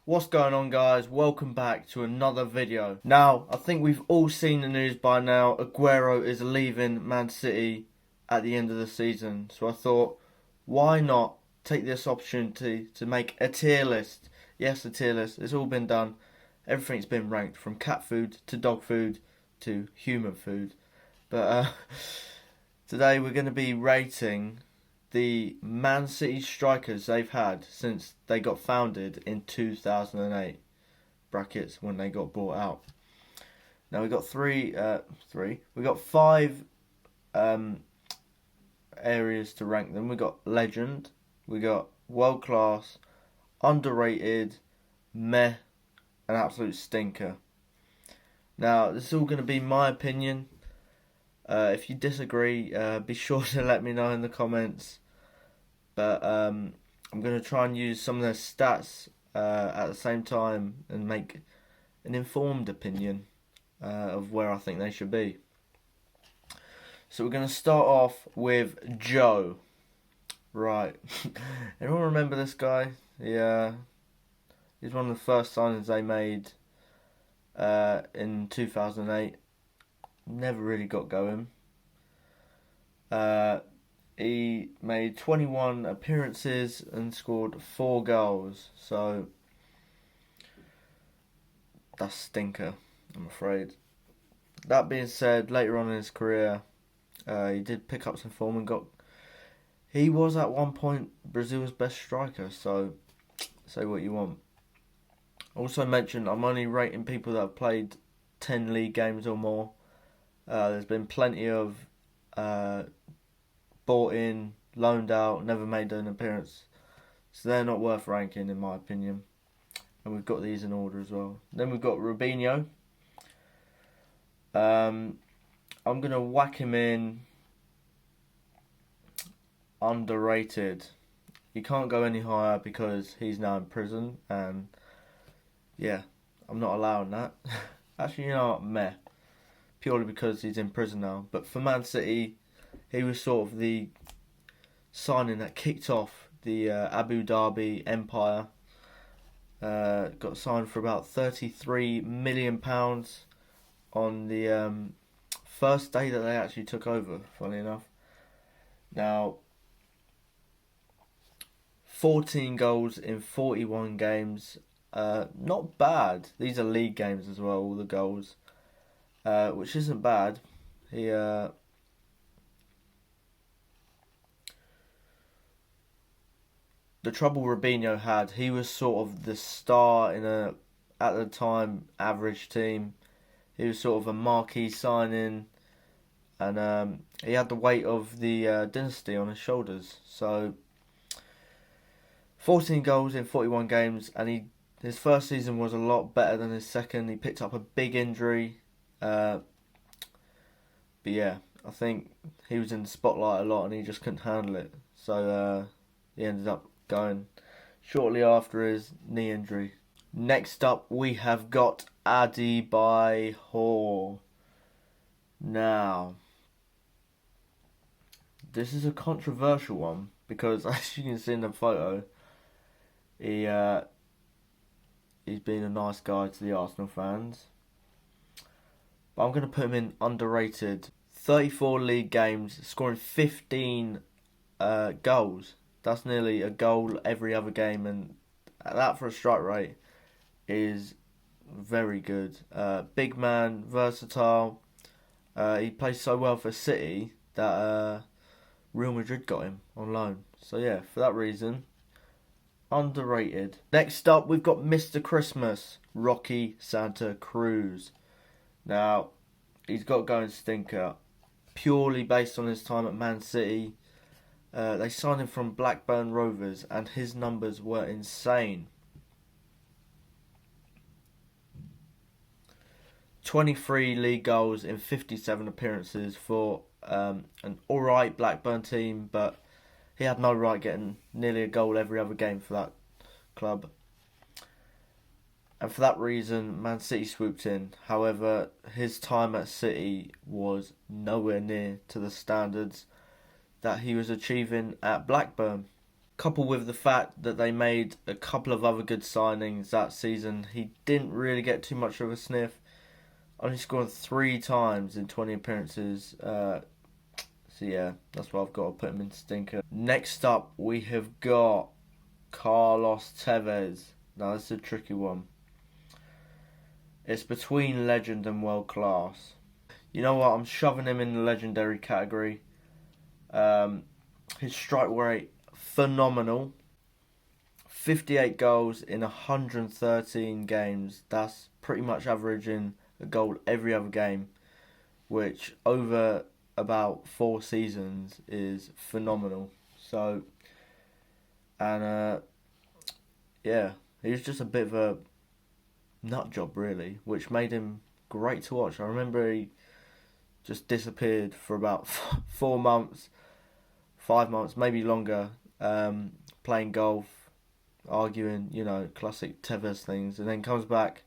What's going on, guys? Welcome back to another video. Now, I think we've all seen the news by now. Aguero is leaving Man City at the end of the season. So I thought, why not take this opportunity to make a tier list? Yes, a tier list. It's all been done. Everything's been ranked from cat food to dog food to human food. But today we're going to be rating the Man City strikers they've had since they got founded in 2008, brackets when they got bought out. Now we got we got five areas to rank them. We got legend, we got world class, underrated, meh, an absolute stinker. Now this is all going to be my opinion. If you disagree, be sure to let me know in the comments. But I'm going to try and use some of their stats at the same time and make an informed opinion of where I think they should be. So we're going to start off with Joe. Right. Anyone remember this guy? Yeah. He's one of the first signings they made in 2008. Never really got going. He made 21 appearances and scored 4 goals. So that's stinker, I'm afraid. That being said, later on in his career, he did pick up some form and he was at one point Brazil's best striker. So say what you want. Also mentioned, I'm only rating people that have played 10 league games or more. There's been plenty of bought in, loaned out, never made an appearance. So they're not worth ranking in my opinion. And we've got these in order as well. Then we've got Robinho. I'm going to whack him in underrated. He can't go any higher because he's now in prison. And yeah, I'm not allowing that. Actually, you know what, meh. Purely because he's in prison now. But for Man City, he was sort of the signing that kicked off the Abu Dhabi empire. Got signed for about £33 million on the first day that they actually took over, funny enough. Now, 14 goals in 41 games. Not bad. These are league games as well, all the goals. Which isn't bad. The trouble Robinho had, he was sort of the star in a, at the time, average team. He was sort of a marquee signing, and he had the weight of the dynasty on his shoulders. So 14 goals in 41 games, and his first season was a lot better than his second. He picked up a big injury. But yeah, I think he was in the spotlight a lot and he just couldn't handle it. So he ended up going shortly after his knee injury. Next up, we have got Adebayor. Now, this is a controversial one because, as you can see in the photo, he's been a nice guy to the Arsenal fans. But I'm going to put him in underrated. 34 league games, scoring 15 goals. That's nearly a goal every other game, and that for a strike rate is very good. Big man, versatile. He plays so well for City that Real Madrid got him on loan. So yeah, for that reason, underrated. Next up, we've got Mr. Christmas, Rocky Santa Cruz. Now, he's got going stinker purely based on his time at Man City. They signed him from Blackburn Rovers and his numbers were insane. 23 league goals in 57 appearances for an alright Blackburn team, but he had no right getting nearly a goal every other game for that club. And for that reason, Man City swooped in. However, his time at City was nowhere near to the standards that he was achieving at Blackburn. coupled with the fact that they made a couple of other good signings that season, he didn't really get too much of a sniff. Only scored 3 times in 20 appearances. So yeah, that's why I've got to put him in stinker. Next up, we have got Carlos Tevez. Now, this is a tricky one. It's between legend and world class. You know what? I'm shoving him in the legendary category. His strike rate, phenomenal. 58 goals in 113 games. That's pretty much averaging a goal every other game, which over about 4 seasons is phenomenal. So, and yeah, he was just a bit of a nut job, really, which made him great to watch. I remember he just disappeared for about 4 months, 5 months, maybe longer, playing golf, arguing, classic Tevez things, and then comes back.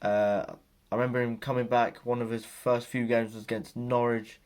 I remember him coming back. One of his first few games was against Norwich,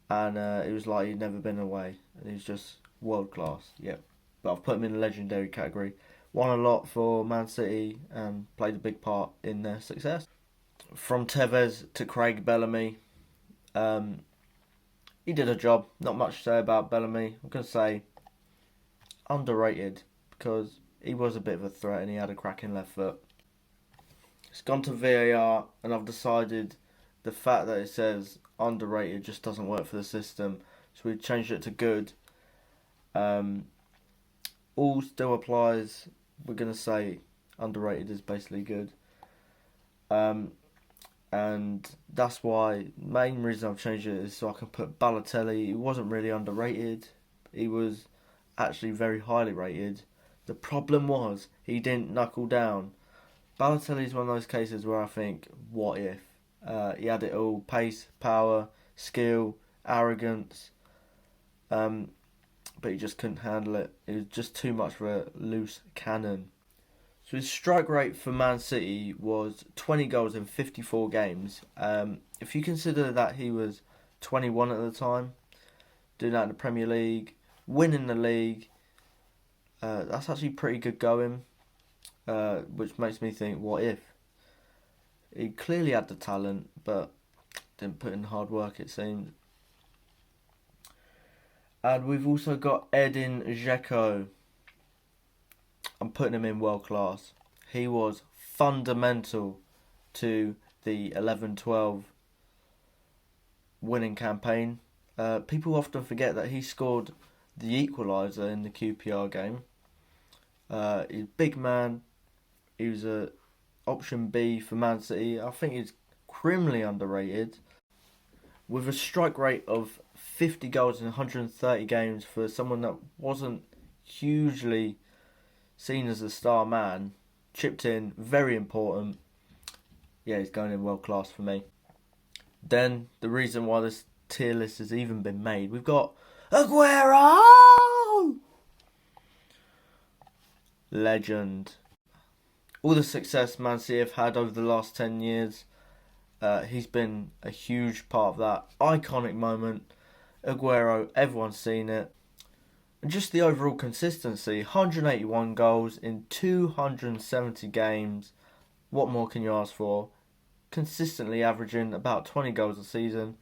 and it was like he'd never been away, and he's just world class. Yep, but I've put him in the legendary category. Won a lot for Man City and played a big part in their success. From Tevez to Craig Bellamy, he did a job. Not much to say about Bellamy. I'm going to say underrated because he was a bit of a threat and he had a cracking left foot. It's gone to VAR and I've decided the fact that it says underrated just doesn't work for the system. So we changed it to good. All still applies. We're going to say underrated is basically good. And that's why, main reason I've changed it is so I can put Balotelli. He wasn't really underrated. He was actually very highly rated. The problem was he didn't knuckle down. Balotelli is one of those cases where I think, what if? He had it all: pace, power, skill, arrogance. But he just couldn't handle it. It was just too much for a loose cannon. So his strike rate for Man City was 20 goals in 54 games. If you consider that he was 21 at the time, doing that in the Premier League, winning the league, that's actually pretty good going. Which makes me think, what if? He clearly had the talent, but didn't put in hard work, it seems. And we've also got Edin Dzeko. I'm putting him in world class. He was fundamental to the 11-12 winning campaign. People often forget that he scored the equaliser in the QPR game. He's a big man. He was a option B for Man City. I think he's criminally underrated. With a strike rate of 50 goals in 130 games for someone that wasn't hugely seen as a star man, chipped in, very important. Yeah, he's going in world class for me. Then, the reason why this tier list has even been made, we've got Aguero! Legend. All the success Man City have had over the last 10 years, he's been a huge part of that iconic moment. Aguero, everyone's seen it. And just the overall consistency, 181 goals in 270 games. What more can you ask for? Consistently averaging about 20 goals a season.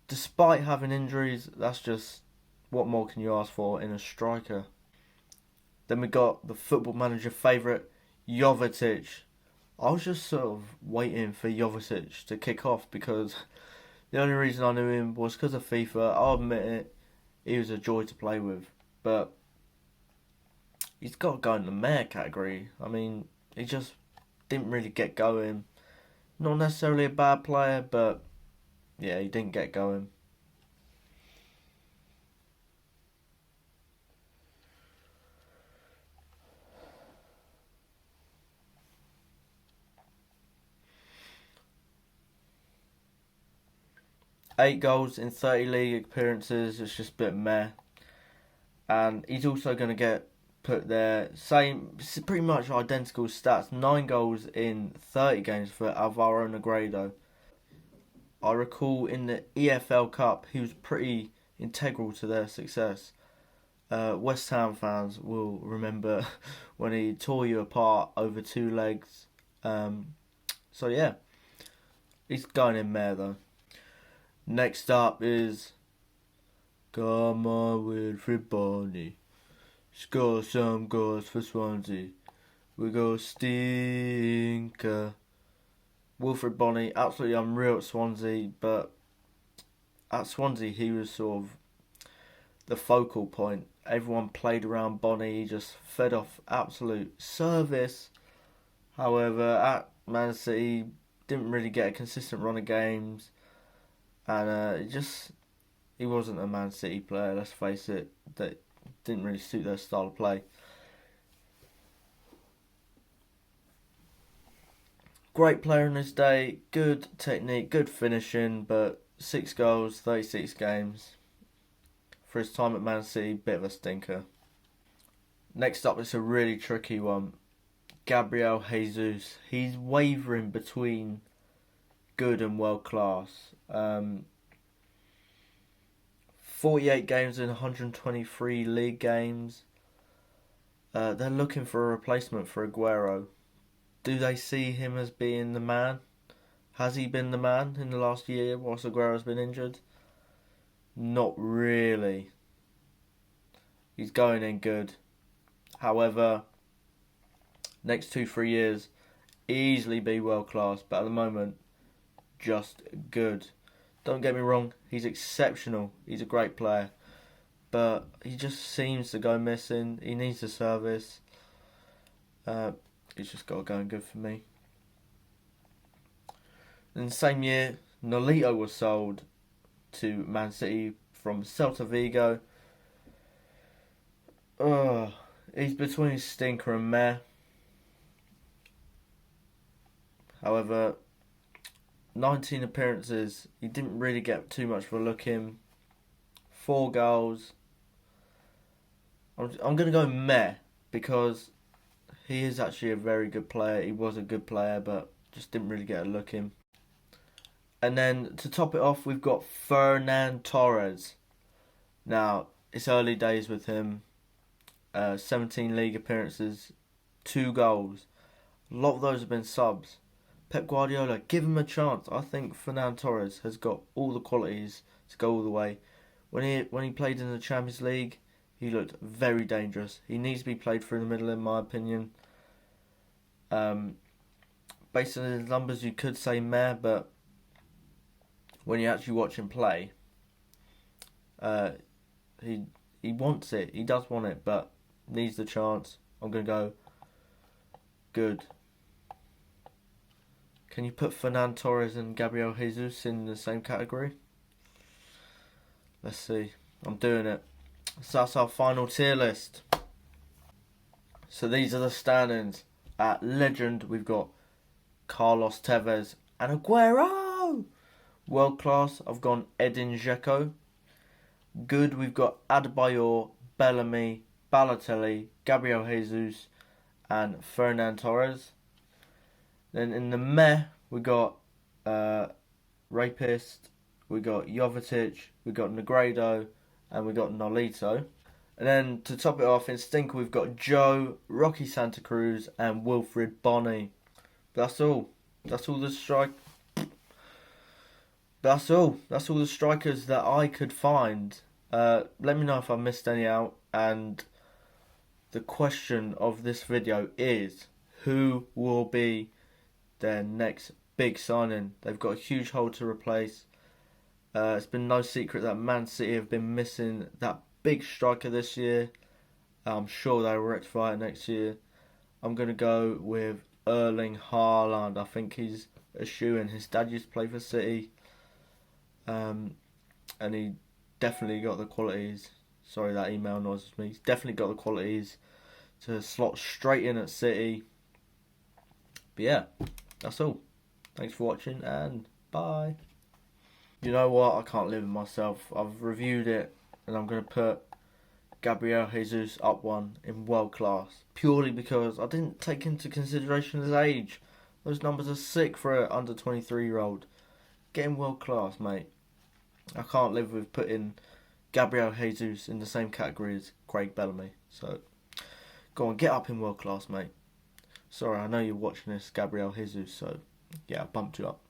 Despite having injuries, that's just, what more can you ask for in a striker? Then we got the Football Manager favourite, Jovetic. I was just sort of waiting for Jovetic to kick off because the only reason I knew him was because of FIFA. I'll admit it, he was a joy to play with. But he's got to go in the Mayor category. I mean, he just didn't really get going. Not necessarily a bad player, but yeah, he didn't get going. Eight goals in 30 league appearances, it's just a bit meh. And he's also going to get put there, same, pretty much identical stats, 9 goals in 30 games for Alvaro Negredo. I recall in the EFL Cup, he was pretty integral to their success. West Ham fans will remember when he tore you apart over 2 legs. So yeah, he's going in there though. Next up is come on Wilfried Bony, score some goals for Swansea. We go stinker. Wilfried Bony, absolutely unreal at Swansea, but at Swansea he was sort of the focal point. Everyone played around Bonnie, he just fed off absolute service. However, at Man City, didn't really get a consistent run of games, and he wasn't a Man City player, let's face it. That didn't really suit their style of play. Great player in his day, good technique, good finishing, but 6 goals, 36 games. For his time at Man City, bit of a stinker. Next up, it's a really tricky one. Gabriel Jesus. He's wavering between good and world class. 48 games in 123 league games. They're looking for a replacement for Aguero. Do they see him as being the man? Has he been the man in the last year whilst Aguero's been injured? Not really. He's going in good. However, next 2-3 years, easily be world class, but at the moment, just good. Don't get me wrong, he's exceptional. He's a great player, but he just seems to go missing. He needs the service. He's just got to go in good for me. In the same year, Nolito was sold to Man City from Celta Vigo. He's between stinker and meh. However, 19 appearances, he didn't really get too much of a look in. 4 goals. I'm going to go meh, because he is actually a very good player. He was a good player, but just didn't really get a look in. And then to top it off, we've got Fernando Torres. Now, it's early days with him. 17 league appearances, 2 goals. A lot of those have been subs. Pep Guardiola, give him a chance. I think Fernando Torres has got all the qualities to go all the way. When he played in the Champions League, he looked very dangerous. He needs to be played through the middle, in my opinion. Based on his numbers, you could say meh, but when you actually watch him play, he wants it. He does want it, but needs the chance. I'm going to go good. Can you put Fernando Torres and Gabriel Jesus in the same category? Let's see. I'm doing it. So that's our final tier list. So these are the standings. At legend, we've got Carlos Tevez and Aguero. World class, I've gone Edin Dzeko. Good, we've got Adebayor, Bellamy, Balotelli, Gabriel Jesus, and Fernando Torres. Then in the meh, we got Rapist, we got Jovetic, we got Negredo, and we got Nolito. And then to top it off, in stinker, we've got Joe, Rocky Santa Cruz, and Wilfried Bony. That's all. That's all the strikers that I could find. Let me know if I missed any out. And the question of this video is, who will be their next big signing? They've got a huge hole to replace. It's been no secret that Man City have been missing that big striker this year. I'm sure they will rectify it next year. I'm going to go with Erling Haaland. I think he's a shoo-in. His dad used to play for City. And he definitely got the qualities. Sorry, that email noises me. He's definitely got the qualities to slot straight in at City. But yeah, that's all. Thanks for watching and bye. You know what? I can't live with myself. I've reviewed it and I'm going to put Gabriel Jesus up one in world class. Purely because I didn't take into consideration his age. Those numbers are sick for an under 23-year-old. Get him world class, mate. I can't live with putting Gabriel Jesus in the same category as Craig Bellamy. So go on, get up in world class, mate. Sorry, I know you're watching this, Gabriel Jesus. So yeah, I bumped you up.